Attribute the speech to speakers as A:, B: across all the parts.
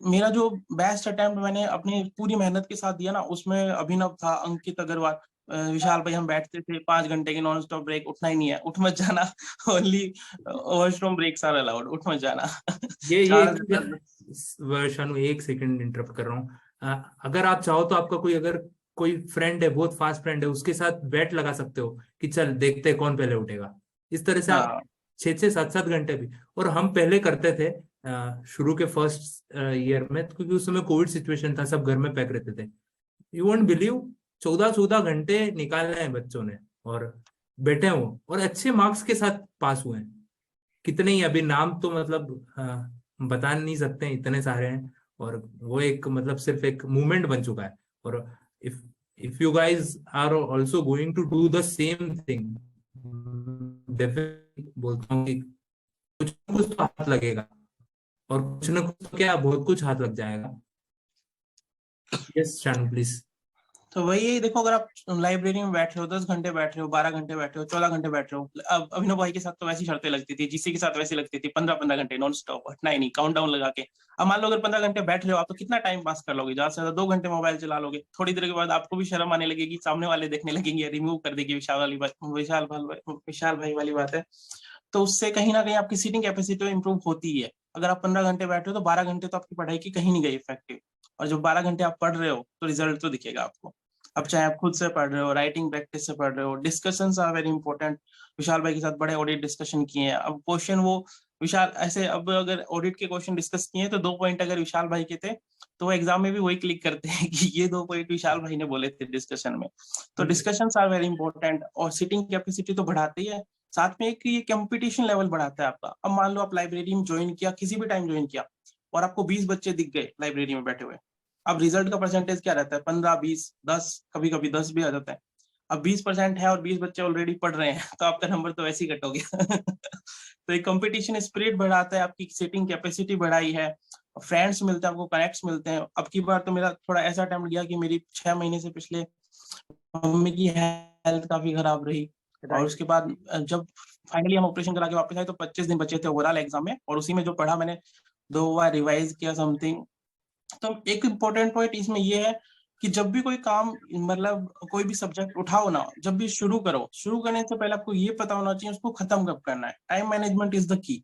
A: मेरा जो best attempt मैंने अपनी पूरी मेहनत के साथ दिया ना, उसमें अभिनव था, अंकित अग्रवाल, विशाल भाई, हम बैठते थे 5 घंटे की नॉन स्टॉप ब्रेक, उठना ही नहीं है, उठ मत जाना, only washroom breaks are allowed, उठ मत जाना।
B: ये
A: चार से
B: शानु, एक सेकंड इंटरप्ट कर रहा हूँ। अगर आप चाहो तो आपका कोई, अगर कोई फ्रेंड है, बहुत फास्ट फ्रेंड है, उसके साथ बैट लगा सकते हो कि चल देखते हैं कौन पहले उठेगा। इस तरह से आप
A: हाँ
B: 6 6 7 7 घंटे भी। और हम पहले करते थे शुरू के फर्स्ट ईयर में, क्योंकि उस समय कोविड सिचुएशन था, सब घर में पैक रहते थे। यू वोंट बिलीव, 14 14 घंटे निकाले हैं बच्चों ने, और बैठे हो और अच्छे मार्क्स के साथ पास हुए हैं। कितने ही अभी नाम तो मतलब बता नहीं सकते हैं, इतने सारे हैं। और वो एक मतलब सिर्फ एक मूवमेंट बन चुका है। और if if you guys are also going to do the same thing, definitely बोलता हूँ कि कुछ ना कुछ तो हाथ लगेगा, और कुछ ना कुछ तो क्या, बहुत कुछ हाथ लग जाएगा। Yes Shanu please.
A: तो वही है, देखो अगर आप लाइब्रेरी में बैठ रहे हो, 10 घंटे बैठ रहे हो, 12 घंटे बैठ रहे हो, 14 घंटे बैठ रहे हो, अब अभिनव भाई के साथ तो वैसी शर्तें लगती थी, जीसी के साथ वैसी लगती थी, 15 15 घंटे नॉन स्टॉप, हटना ही नहीं, काउंट डाउन लगा के। अब मान लो अगर 15 घंटे बैठ रहे हो आप, तो कितना टाइम पास कर लोगे? ज्यादा से ज्यादा 2 घंटे मोबाइल चला लोगे, थोड़ी देर के बाद आपको भी शर्म आने लगेगी, सामने वाले देखने लगेंगे, रिमूव कर देगी, विशाल वाली बात, विशाल भाई वाली बात है। तो उससे कहीं ना कहीं आपकी सीटिंग कैपेसिटी तो इंप्रूव होती ही है। अगर आप 15 घंटे बैठ रहे हो तो 12 घंटे तो आपकी पढ़ाई की कहीं नहीं गई इफेक्टिव। और जो 12 घंटे आप पढ़ रहे हो तो रिजल्ट तो दिखेगा आपको। अब चाहे आप खुद से पढ़ रहे हो, राइटिंग प्रैक्टिस से पढ़ रहे हो, डिस्कशंस आर वेरी इंपॉर्टेंट। विशाल भाई के साथ बड़े ऑडिट डिस्कशन किए हैं, अब क्वेश्चन वो विशाल ऐसे, अब अगर ऑडिट के क्वेश्चन डिस्कस किए हैं तो 2 पॉइंट अगर विशाल भाई के थे, तो वो एग्जाम में भी वही क्लिक करते हैं कि ये 2 पॉइंट विशाल भाई ने बोले थे डिस्कशन में। तो डिस्कशंस आर वेरी इंपॉर्टेंट, और सिटिंग कैपेसिटी तो बढ़ाती है, साथ में एक ये कंपटीशन लेवल बढ़ाता है आपका। अब मान लो आप लाइब्रेरी में ज्वाइन किया, किसी भी टाइम ज्वाइन किया, और आपको 20 बच्चे दिख गए लाइब्रेरी में बैठे हुए, अब रिजल्ट का परसेंटेज क्या रहता है? 15 20 10, कभी कभी 10 भी आ जाता है। अब 20% है और 20 बच्चे ऑलरेडी पढ़ रहे हैं, तो आपका नंबर तो वैसे ही कट हो गया। तो एक कंपटीशन स्पिरिट बढ़ाता है, आपकी सिटिंग कैपेसिटी बढ़ाई है, फ्रेंड्स मिलते हैं आपको, कनेक्ट्स मिलते हैं। अब की बार तो मेरा थोड़ा ऐसा अटेम्प्ट गया कि मेरी 6 महीने से पिछले मम्मी की हेल्थ काफी खराब रही, और उसके बाद जब फाइनली हम ऑपरेशन करा के वापस आए तो 25 दिन बचे थे ओवरऑल एग्जाम में, और उसी में जो पढ़ा मैंने 2 बार रिवाइज किया समथिंग। तो एक इम्पोर्टेंट पॉइंट इसमें ये है कि जब भी कोई काम, मतलब कोई भी सब्जेक्ट उठाओ ना, जब भी शुरू करो, शुरू करने से पहले आपको ये पता होना चाहिए उसको खत्म कब करना है। Time management is the key.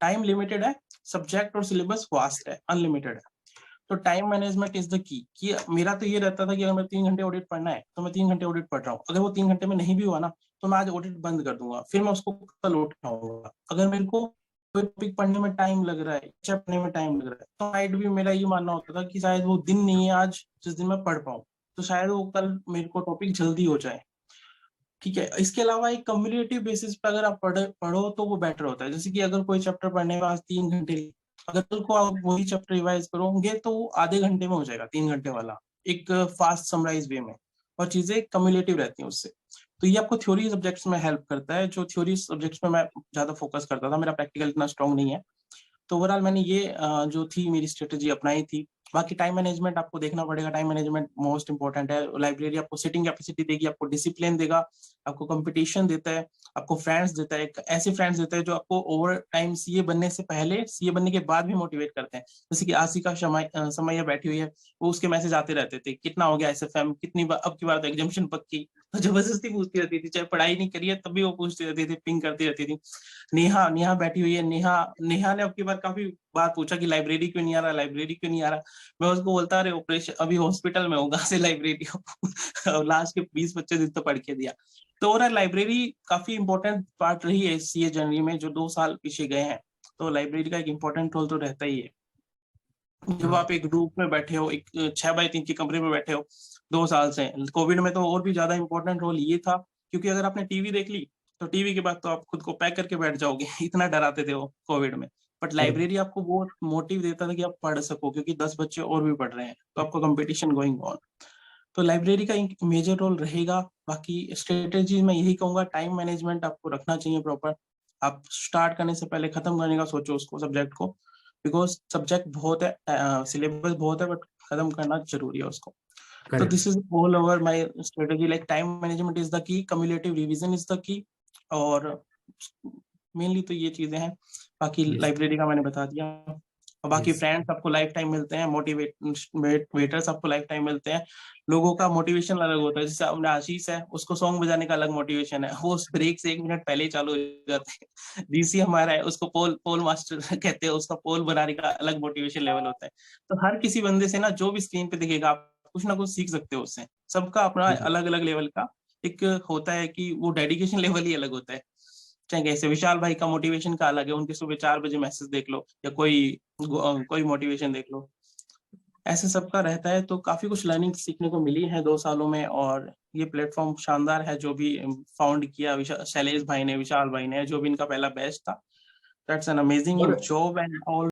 A: Time limited है, सब्जेक्ट और सिलेबस वास्ट है, अनलिमिटेड है। तो time management is the key. कि मेरा तो ये रहता था कि अगर मैं 3 घंटे ऑडिट पढ़ना है तो मैं 3 घंटे ऑडिट पढ़ रहा हूँ, अगर वो 3 घंटे में नहीं भी हुआ ना, तो मैं आज ऑडिट बंद कर दूंगा, फिर मैं उसको कल उठाऊंगा। अगर मेरे को कोई टॉपिक पढ़ने में टाइम लग रहा है, चैप्टर पढ़ने में टाइम लग रहा है, तो शायद भी मेरा ये मानना होता था कि शायद वो दिन नहीं है आज जिस दिन मैं पढ़ पाऊँ, तो शायद वो कल मेरे को टॉपिक जल्दी हो जाए। ठीक है, इसके अलावा एक कम्युलेटिव बेसिस पे अगर आप पढ़ो तो वो बेटर होता है। जैसे कि अगर कोई चैप्टर पढ़ने में आज 3 घंटे, अगर कल को आप वही चैप्टर रिवाइज करोगे तो वो आधे घंटे में हो जाएगा, 3 घंटे वाला, एक फास्ट समराइज वे में, और चीजें कम्युलेटिव रहती हैं उससे। तो ये आपको थ्योरी सब्जेक्ट्स में हेल्प करता है, जो थ्योरी सब्जेक्ट्स में मैं ज्यादा फोकस करता था, मेरा प्रैक्टिकल इतना स्ट्रांग नहीं है। तो ओवरऑल मैंने ये जो थी मेरी स्ट्रेटेजी अपनाई थी। बाकी टाइम मैनेजमेंट आपको देखना पड़ेगा, टाइम मैनेजमेंट मोस्ट इंपॉर्टेंट है। लाइब्रेरी आपको सिटिंग कैपेसिटी देगी, आपको डिसिप्लिन देगा, आपको कंपटीशन देता है, आपको फ्रेंड्स देता है, ऐसे फ्रेंड्स देता है जो आपको ओवर टाइम सीए बनने से पहले, सीए बनने के बाद भी मोटिवेट करते हैं। जैसे कि आसिका समैया बैठी हुई है, वो उसके मैसेज आते रहते थे, कितना हो गया एसएफएम, कितनी बार, अब की बार तो एग्जामिशन पक्की, तो जबरदस्ती पूछती रहती थी, चाहे पढ़ाई नहीं करी है तब भी वो पूछती रहती थी, पिंग करती रहती थी। नेहा नेहा बैठी हुई है, नेहा नेहा ने अब की बार काफी बार पूछा कि लाइब्रेरी क्यों नहीं आ रहा, लाइब्रेरी क्यों नहीं आ रहा। मैं उसको बोलता, अरे ऑपरेशन अभी हॉस्पिटल में होगा से लाइब्रेरी हो। लास्ट के 20 25 दिन तो पढ़ के दिया। तो ओवरऑल लाइब्रेरी काफी इंपॉर्टेंट पार्ट रही है सीए जर्नी में, जो 2 साल पीछे गए हैं। तो लाइब्रेरी का एक इंपॉर्टेंट रोल तो रहता ही है। जब आप एक ग्रुप में बैठे हो, एक 6x3 के कमरे में बैठे हो 2 साल से, कोविड में तो और भी ज्यादा इंपॉर्टेंट रोल ये था, क्योंकि अगर आपने टीवी देख ली तो टीवी के बाद तो आप खुद को पैक करके बैठ जाओगे, इतना डराते थे वो कोविड में। बट लाइब्रेरी आपको वो मोटिव देता था कि आप पढ़ सको, क्योंकि 10 बच्चे और भी पढ़ रहे हैं, तो आपको कंपटीशन गोइंग ऑन। तो लाइब्रेरी का एक मेजर रोल रहेगा। बाकी स्ट्रेटेजी मैं यही कहूंगा, टाइम मैनेजमेंट आपको रखना चाहिए प्रॉपर। आप स्टार्ट करने से पहले खत्म करने का सोचो उसको, सब्जेक्ट को, बिकॉज सब्जेक्ट बहुत है, सिलेबस बहुत है, बट खत्म करना जरूरी है उसको। तो
B: correct.
A: This is all over my strategy, like time management is the key, cumulative revision is the key, और मेनली तो ये चीजें हैं। बाकी
B: यस।
A: लाइब्रेरी का मैंने बता दिया। और बाकी
B: Yes.
A: फ्रेंड्स आपको लाइफ टाइम मिलते हैं, मोटिवेटर्स आपको लाइफ टाइम मिलते हैं। लोगों का मोटिवेशन अलग होता है, जैसे अपने आशीष है, उसको सॉन्ग बजाने का अलग मोटिवेशन है, वो उस ब्रेक से 1 मिनट पहले ही चालू हो जाते हैं। डीसी हमारा है, उसको पोल मास्टर कहते हैं, उसका पोल बनाने का अलग मोटिवेशन लेवल होता है। तो हर किसी बंदे से ना, जो भी स्क्रीन पे दिखेगा, आप कुछ ना कुछ सीख सकते हो उससे। सबका अपना
B: बिल्कुल।
A: अलग अलग लेवल का एक होता है कि वो डेडिकेशन लेवल ही अलग होता है। चाहे कैसे, विशाल भाई का मोटिवेशन का अलग है, उनके सुबह 4 बजे मैसेज देख लो, या कोई मोटिवेशन देख लो, ऐसे सबका रहता है। तो काफी कुछ लर्निंग सीखने को मिली है 2 सालों में, और ये प्लेटफॉर्म शानदार है जो भी फाउंड किया शैलेश भाई ने, विशाल भाई ने, जो भी इनका पहला बैच था। दैट्स एन अमेजिंग
B: और
A: जॉब एंड ऑल